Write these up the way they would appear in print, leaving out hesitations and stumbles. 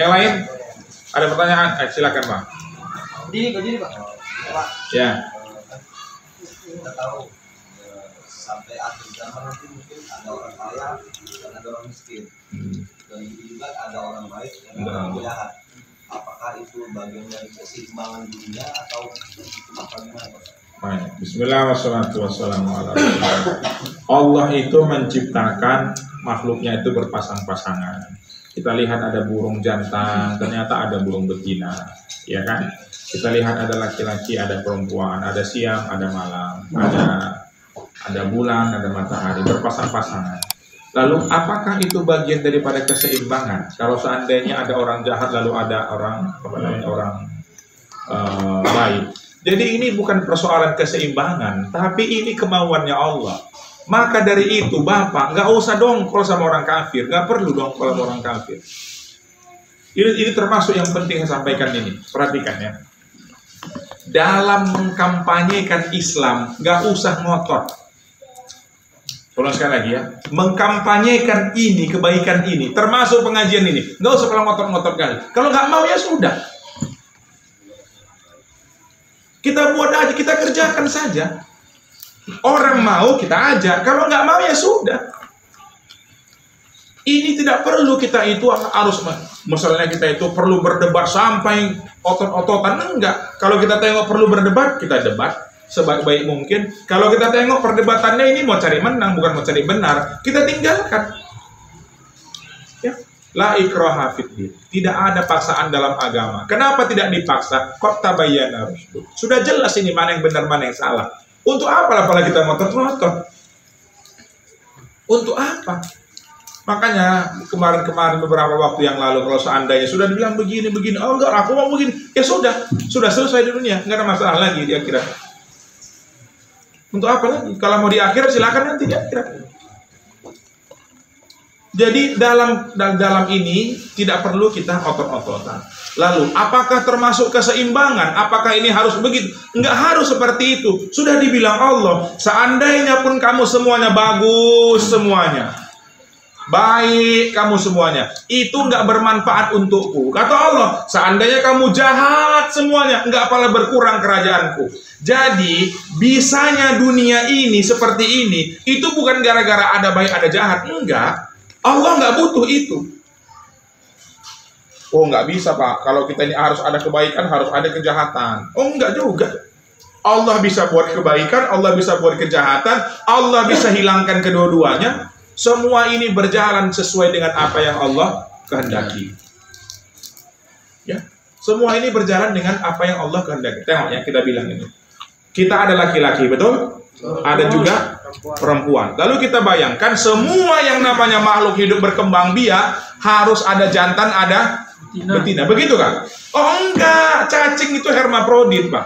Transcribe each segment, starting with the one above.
Yang lain ada pertanyaan? Silakan Pak. Begini Pak. Ya. Kita tahu sampai akhir zaman nanti mungkin ada orang kaya dan ada orang miskin. Dan juga ada orang baik dan ada orang jahat. Apakah itu bagian dari keseimbangan dunia atau apa gimana? Baik. Bismillah wassalatu wassalamu ala rasulillah. Allah itu menciptakan makhluknya itu berpasang-pasangan. Kita lihat ada burung jantan, ternyata ada burung betina, ya kan? Kita lihat ada laki-laki, ada perempuan, ada siang, ada malam, ada bulan, ada matahari, berpasang-pasangan. Lalu apakah itu bagian daripada keseimbangan? Kalau seandainya ada orang jahat lalu ada orang baik. Jadi ini bukan persoalan keseimbangan, tapi ini kemauannya Allah. Maka dari itu Bapak nggak usah dongkol sama orang kafir, nggak perlu dongkol sama orang kafir. Ini termasuk yang penting saya sampaikan ini. Perhatikan ya. Dalam mengkampanyekan Islam nggak usah ngotot. Ulang sekali lagi ya, mengkampanyekan ini, kebaikan ini, termasuk pengajian ini, nggak usah kalau ngotot-ngotot kali. Kalau nggak mau ya sudah, kita buat aja, kita kerjakan saja. Orang mau kita ajak, kalau nggak mau ya sudah. Ini tidak perlu kita itu harus, misalnya kita itu perlu berdebat sampai otot-ototan, enggak. Kalau kita tengok perlu berdebat, kita debat sebaik-baik mungkin. Kalau kita tengok perdebatannya ini mau cari menang, bukan mau cari benar, kita tinggalkan. Ya. La ikraha fiddin. Tidak ada paksaan dalam agama. Kenapa tidak dipaksa? Qad tabayyana rusyd. Sudah jelas ini mana yang benar, mana yang salah. Untuk apa apalagi kita ngotot-ngotot? Untuk apa? Makanya kemarin beberapa waktu yang lalu kalau seandainya sudah dibilang begini, oh enggak, aku mau begini, ya sudah selesai di dunia, enggak ada masalah lagi di akhirat. Untuk apa lagi? Kalau mau di akhirat silakan nanti di akhirat. Jadi dalam ini tidak perlu kita otot-ototan. Lalu apakah termasuk keseimbangan? Apakah ini harus begitu? Enggak harus seperti itu. Sudah dibilang Allah, seandainya pun kamu semuanya bagus semuanya, baik kamu semuanya, itu enggak bermanfaat untukku. Kata Allah, seandainya kamu jahat semuanya, enggak apalah berkurang kerajaanku. Jadi bisanya dunia ini seperti ini, itu bukan gara-gara ada baik ada jahat, enggak. Allah nggak butuh itu. Oh nggak bisa Pak, kalau kita ini harus ada kebaikan, harus ada kejahatan. Oh enggak juga. Allah bisa buat kebaikan, Allah bisa buat kejahatan, Allah bisa hilangkan kedua-duanya. Semua ini berjalan sesuai dengan apa yang Allah kehendaki. Ya, semua ini berjalan dengan apa yang Allah kehendaki. Tengok ya, kita bilang ini. Kita ada laki-laki, betul? Ada juga perempuan. Lalu kita bayangkan semua yang namanya makhluk hidup berkembang biak harus ada jantan, ada betina. Begitu kan? Oh enggak, cacing itu hermafrodit, Pak.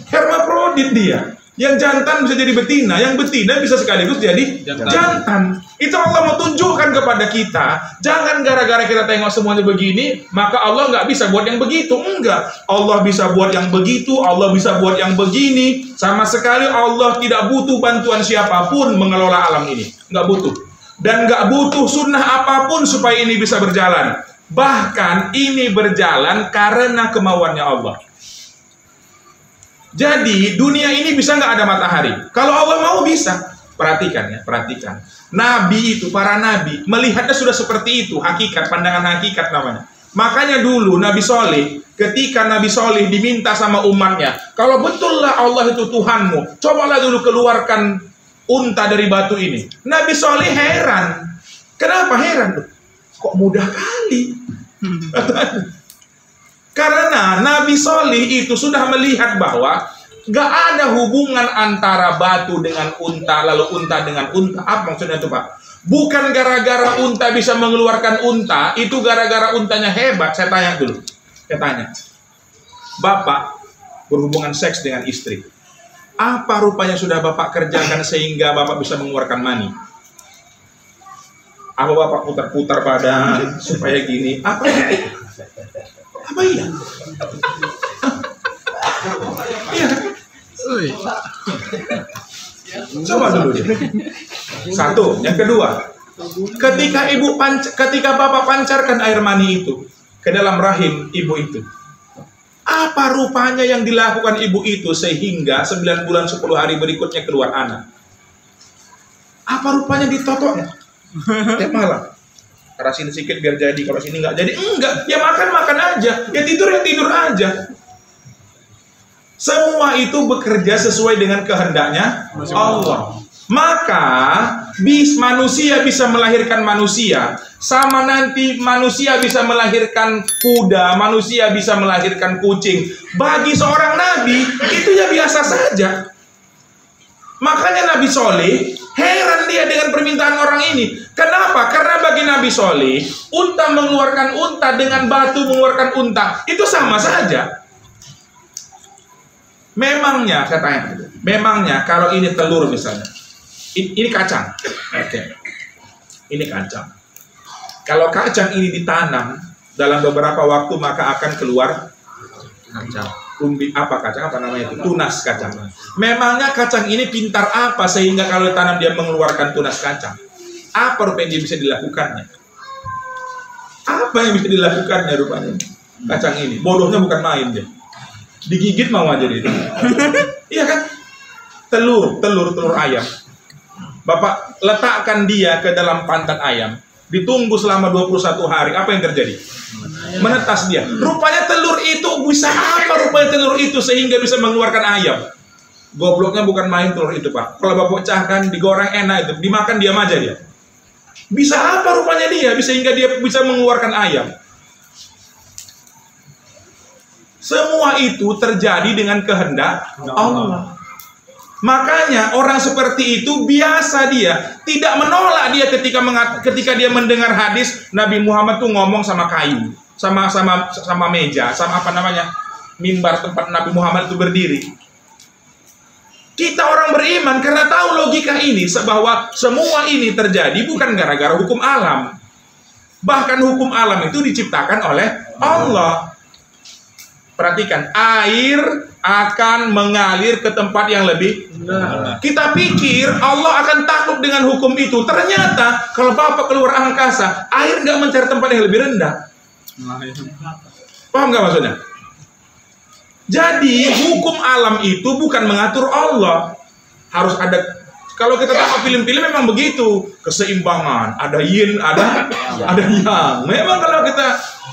Hermafrodit dia. Yang jantan bisa jadi betina, yang betina bisa sekaligus jadi jantan. Itu Allah mau tunjukkan kepada kita. Jangan gara-gara kita tengok semuanya begini, maka Allah nggak bisa buat yang begitu. Enggak. Allah bisa buat yang begitu, Allah bisa buat yang begini. Sama sekali Allah tidak butuh bantuan siapapun mengelola alam ini. Nggak butuh. Dan nggak butuh sunnah apapun supaya ini bisa berjalan. Bahkan ini berjalan karena kemauannya Allah. Jadi dunia ini bisa nggak ada matahari? Kalau Allah mau bisa. Perhatikan ya, perhatikan. Nabi itu, para nabi melihatnya sudah seperti itu, hakikat, pandangan hakikat namanya. Makanya dulu Nabi Soleh, ketika Nabi Soleh diminta sama umatnya, kalau betullah Allah itu Tuhanmu, cobalah dulu keluarkan unta dari batu ini. Nabi Soleh heran. Kenapa heran? Kok mudah kali? Karena Nabi Soleh itu sudah melihat bahwa gak ada hubungan antara batu dengan unta, lalu unta dengan unta. Apa maksudnya itu Pak? Bukan gara-gara unta bisa mengeluarkan unta, itu gara-gara untanya hebat. Saya tanya dulu. Saya tanya. Bapak berhubungan seks dengan istri. Apa rupanya sudah Bapak kerjakan sehingga Bapak bisa mengeluarkan mani? Apa Bapak putar-putar badan supaya gini? Apa iya? Iya. Coba dulu. Satu, yang kedua. Ketika bapak pancarkan air mani itu ke dalam rahim ibu itu, apa rupanya yang dilakukan ibu itu sehingga 9 bulan 10 hari berikutnya keluar anak? Apa rupanya ditotoknya tiap malam? Karena sini sedikit biar jadi, kalau sini nggak jadi, enggak, ya makan aja, ya tidur aja. Semua itu bekerja sesuai dengan kehendaknya Allah. Maka manusia bisa melahirkan manusia, sama nanti manusia bisa melahirkan kuda, manusia bisa melahirkan kucing. Bagi seorang nabi itu ya biasa saja. Makanya Nabi Soleh heran dia dengan permintaan orang ini. Kenapa? Karena bagi Nabi Soleh, unta mengeluarkan unta dengan batu mengeluarkan unta itu sama saja. Memangnya katanya, memangnya kalau ini telur misalnya, ini kacang, oke, ini kacang. Kalau kacang ini ditanam dalam beberapa waktu maka akan keluar kacang. Apa kacang? Apa namanya itu? Tunas kacang. Memangnya kacang ini pintar apa sehingga kalau ditanam dia mengeluarkan tunas kacang? Apa rupanya dia bisa dilakukannya? Apa yang bisa dilakukannya rupanya? Kacang ini, bodohnya bukan main dia. Digigit mau aja dia. Iya kan? Telur ayam. Bapak letakkan dia ke dalam pantat ayam, ditunggu selama 21 hari, apa yang terjadi? Menetas dia. Rupanya telur itu bisa apa rupanya telur itu sehingga bisa mengeluarkan ayam? Gobloknya bukan main telur itu, Pak. Kalau Bapak pecahkan, digoreng enak itu, dimakan diam aja dia. Bisa apa rupanya dia sehingga dia bisa mengeluarkan ayam? Semua itu terjadi dengan kehendak Allah. Makanya orang seperti itu biasa dia tidak menolak dia ketika dia mendengar hadis Nabi Muhammad tuh ngomong sama kayu, sama meja, sama apa namanya, mimbar tempat Nabi Muhammad itu berdiri. Kita orang beriman karena tahu logika ini bahwa semua ini terjadi bukan gara-gara hukum alam. Bahkan hukum alam itu diciptakan oleh Allah. Perhatikan, air akan mengalir ke tempat yang lebih rendah. Kita pikir Allah akan takut dengan hukum itu. Ternyata kalau Bapak keluar angkasa, air nggak mencari tempat yang lebih rendah. Paham nggak maksudnya? Jadi hukum alam itu bukan mengatur Allah. Harus ada. Kalau kita tengok film-film memang begitu, keseimbangan. Ada yin, ada yang. Memang kalau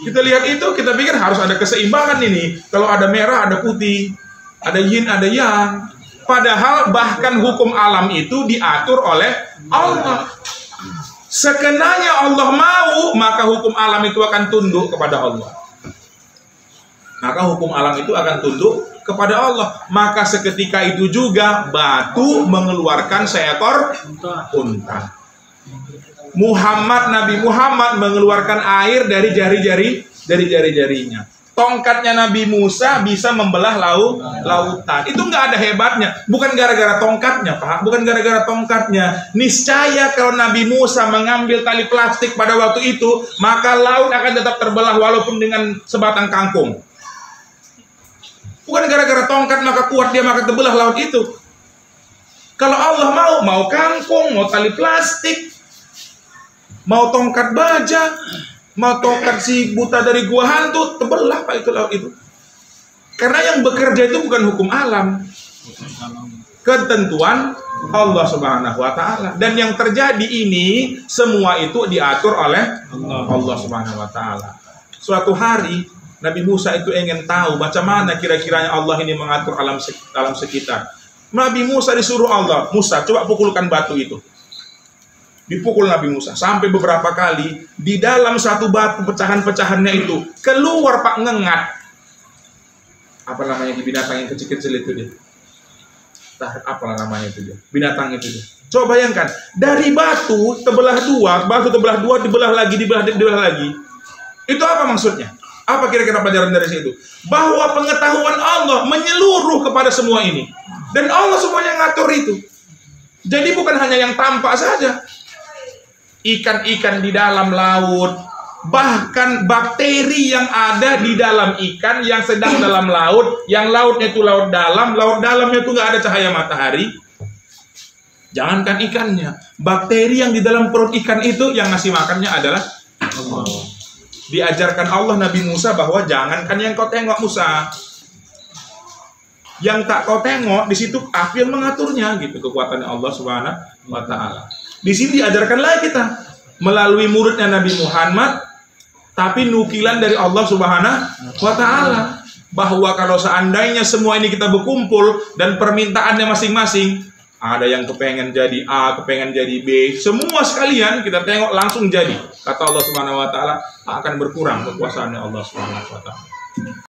kita lihat itu, kita pikir harus ada keseimbangan ini. Kalau ada merah, ada putih, ada yin, ada yang. Padahal bahkan hukum alam itu diatur oleh Allah. Sekenanya Allah mau, maka hukum alam itu akan tunduk kepada Allah. Maka hukum alam itu akan tunduk kepada Allah. Maka seketika itu juga batu mengeluarkan seekor unta. Nabi Muhammad mengeluarkan air dari jari-jarinya. Tongkatnya Nabi Musa bisa membelah lautan. Itu nggak ada hebatnya. Bukan gara-gara tongkatnya, Pak. Bukan gara-gara tongkatnya. Niscaya kalau Nabi Musa mengambil tali plastik pada waktu itu, maka laut akan tetap terbelah walaupun dengan sebatang kangkung. Bukan gara-gara tongkat maka kuat dia maka terbelah laut itu. Kalau Allah mau kangkung, mau tali plastik, mau tongkat baja, mau tongkat si buta dari gua hantu, terbelah Pak itu laut itu. Karena yang bekerja itu bukan hukum alam, ketentuan Allah Subhanahu wa Ta'ala. Dan yang terjadi ini semua itu diatur oleh Allah Subhanahu wa Ta'ala. Suatu hari Nabi Musa itu ingin tahu macam mana kira-kiranya Allah ini mengatur alam sekitar. Nabi Musa disuruh Allah, Musa coba pukulkan batu itu. Dipukul Nabi Musa sampai beberapa kali. Di dalam satu batu pecahan-pecahannya itu keluar Pak ngengat. Apa namanya di binatang yang kecil-kecil itu dia? Apa namanya itu dia? Binatang itu dia. Coba bayangkan, dari batu terbelah dua, dibelah lagi. Itu apa maksudnya? Apa kira-kira pelajaran dari situ? Bahwa pengetahuan Allah menyeluruh kepada semua ini. Dan Allah semuanya ngatur itu. Jadi bukan hanya yang tampak saja. Ikan-ikan di dalam laut. Bahkan bakteri yang ada di dalam ikan yang sedang dalam laut. Yang lautnya itu laut dalamnya itu nggak ada cahaya matahari. Jangankan ikannya, bakteri yang di dalam perut ikan itu yang ngasih makannya adalah Allah. Diajarkan Allah Nabi Musa bahwa jangankan yang kau tengok Musa, yang tak kau tengok di situ aku yang mengaturnya, gitu kekuatannya Allah Subhanahu wa taala. Di sini diajarkan lagi kita melalui muridnya Nabi Muhammad, tapi nukilan dari Allah Subhanahu wa taala, bahwa kalau seandainya semua ini kita berkumpul dan permintaannya masing-masing, ada yang kepengen jadi A, kepengen jadi B, semua sekalian kita tengok langsung jadi. Kata Allah Subhanahu wa taala, akan berkurang kekuasaannya Allah Subhanahu wa taala.